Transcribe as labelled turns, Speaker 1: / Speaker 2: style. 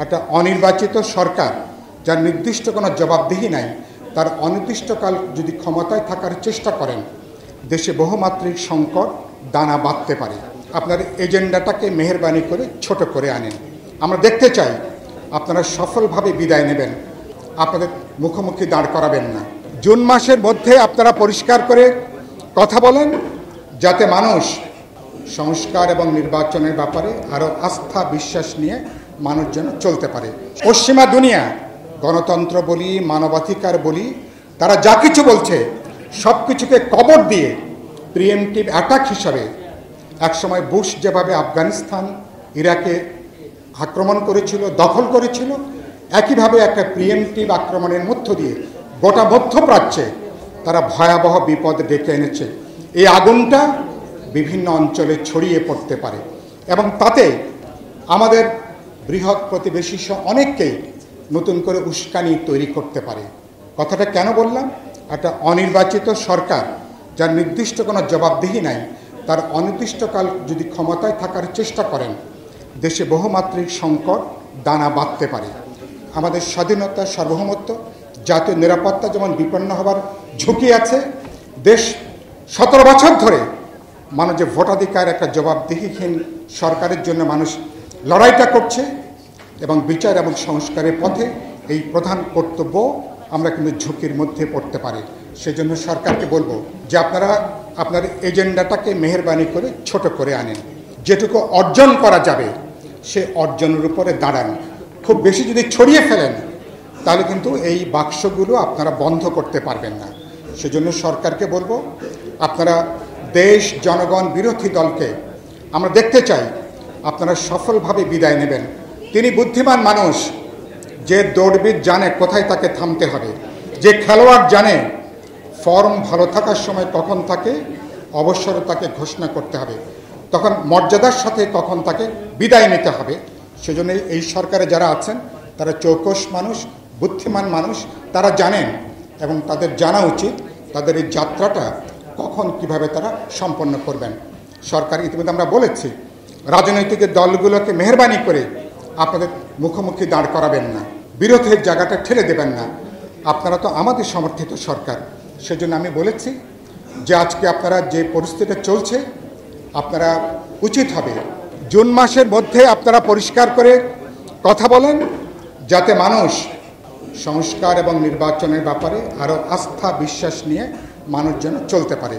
Speaker 1: একটা অনির্বাচিত সরকার যার নির্দিষ্ট কোনো জবাবদিহি নাই, তার অনির্দিষ্টকাল যদি ক্ষমতায় থাকার চেষ্টা করেন, দেশে বহুমাত্রিক সংকট দানা বাঁধতে পারে। আপনার এজেন্ডাটাকে মেহেরবানি করে ছোট করে আনেন। আমরা দেখতে চাই আপনারা সফলভাবে বিদায় নেবেন, আপনাদের মুখোমুখি দাঁড় করাবেন না। জুন মাসের মধ্যে আপনারা পরিষ্কার করে কথা বলেন, যাতে মানুষ সংস্কার এবং নির্বাচনের ব্যাপারে আরও আস্থা বিশ্বাস নিয়ে মানুষ যেন চলতে পারে। পশ্চিমা দুনিয়া, গণতন্ত্র বলি, মানবাধিকার বলি, তারা যা কিছু বলছে সব কিছুকে কবর দিয়ে প্রিএমটিভ অ্যাটাক হিসাবে একসময় বুশ যেভাবে আফগানিস্তান, ইরাকে আক্রমণ করেছিল, দখল করেছিল, একইভাবে একটা প্রিএমটিভ আক্রমণের মধ্য দিয়ে গোটা মধ্যপ্রাচ্যে তারা ভয়াবহ বিপদ ডেকে এনেছে। এই আগুনটা বিভিন্ন অঞ্চলে ছড়িয়ে পড়তে পারে এবং তাতে আমাদের বৃহৎ প্রতিবেশী সহ অনেককেই নতুন করে উস্কানি তৈরি করতে পারে। কথাটা কেন বললাম? একটা অনির্বাচিত সরকার যার নির্দিষ্ট কোনো জবাবদিহি নাই, তার অনির্দিষ্টকাল যদি ক্ষমতায় থাকার চেষ্টা করেন, দেশে বহুমাত্রিক সংকট দানা বাঁধতে পারে। আমাদের স্বাধীনতা, সার্বভৌমত্ব, জাতীয় নিরাপত্তা যেমন বিপন্ন হবার ঝুঁকি আছে। দেশ 17 বছর ধরে মানুষ যে ভোটাধিকার, একটা জবাবদিহিহীন সরকারের জন্য মানুষ লড়াইটা করছে এবং বিচার এবং সংস্কারের পথে এই প্রধান কর্তব্য আমরা কিন্তু ঝুঁকির মধ্যে পড়তে পারি। সেজন্য সরকারকে বলবো যে আপনারা আপনার এজেন্ডাটাকে মেহেরবানি করে ছোট করে আনেন। যেটুকু অর্জন করা যাবে সে অর্জনের উপরে দাঁড়ান। খুব বেশি যদি ছড়িয়ে ফেলেন তাহলে কিন্তু এই বাক্সগুলো আপনারা বন্ধ করতে পারবেন না। সেজন্য সরকারকে বলবো আপনারা দেশ, জনগণ, বিরোধী দলকে আমরা দেখতে চাই আপনারা সফলভাবে বিদায় নেবেন। তিনি বুদ্ধিমান মানুষ, যে দৌড়বিদ জানে কোথায় তাকে থামতে হবে, যে খেলোয়াড় জানে ফর্ম ভালো থাকার সময় কখন তাকে অবসরে তাকে ঘোষণা করতে হবে, তখন মর্যাদার সাথে কখন তাকে বিদায় নিতে হবে। সেজন্য এই সরকারে যারা আছেন তারা চৌকস মানুষ, বুদ্ধিমান মানুষ, তারা জানেন এবং তাদের জানা উচিত তাদের এই যাত্রাটা কখন কিভাবে তারা সম্পন্ন করবেন। সরকার ইতিমধ্যে আমরা বলেছি রাজনৈতিক দলগুলোকে মেহেরবানি করে আপনাদের মুখোমুখি দাঁড় করাবেন না, বিরোধের জায়গাটা ঠেলে দেবেন না। আপনারা তো আমাদের সমর্থিত সরকার। সেজন্য আমি বলেছি যে আজকে আপনারা যে পরিস্থিতি চলছে, আপনারা উচিত হবে জুন মাসের মধ্যে আপনারা পরিষ্কার করে কথা বলেন, যাতে মানুষ সংস্কার এবং নির্বাচনের ব্যাপারে আরও আস্থা বিশ্বাস নিয়ে মানুষ যেন চলতে পারে।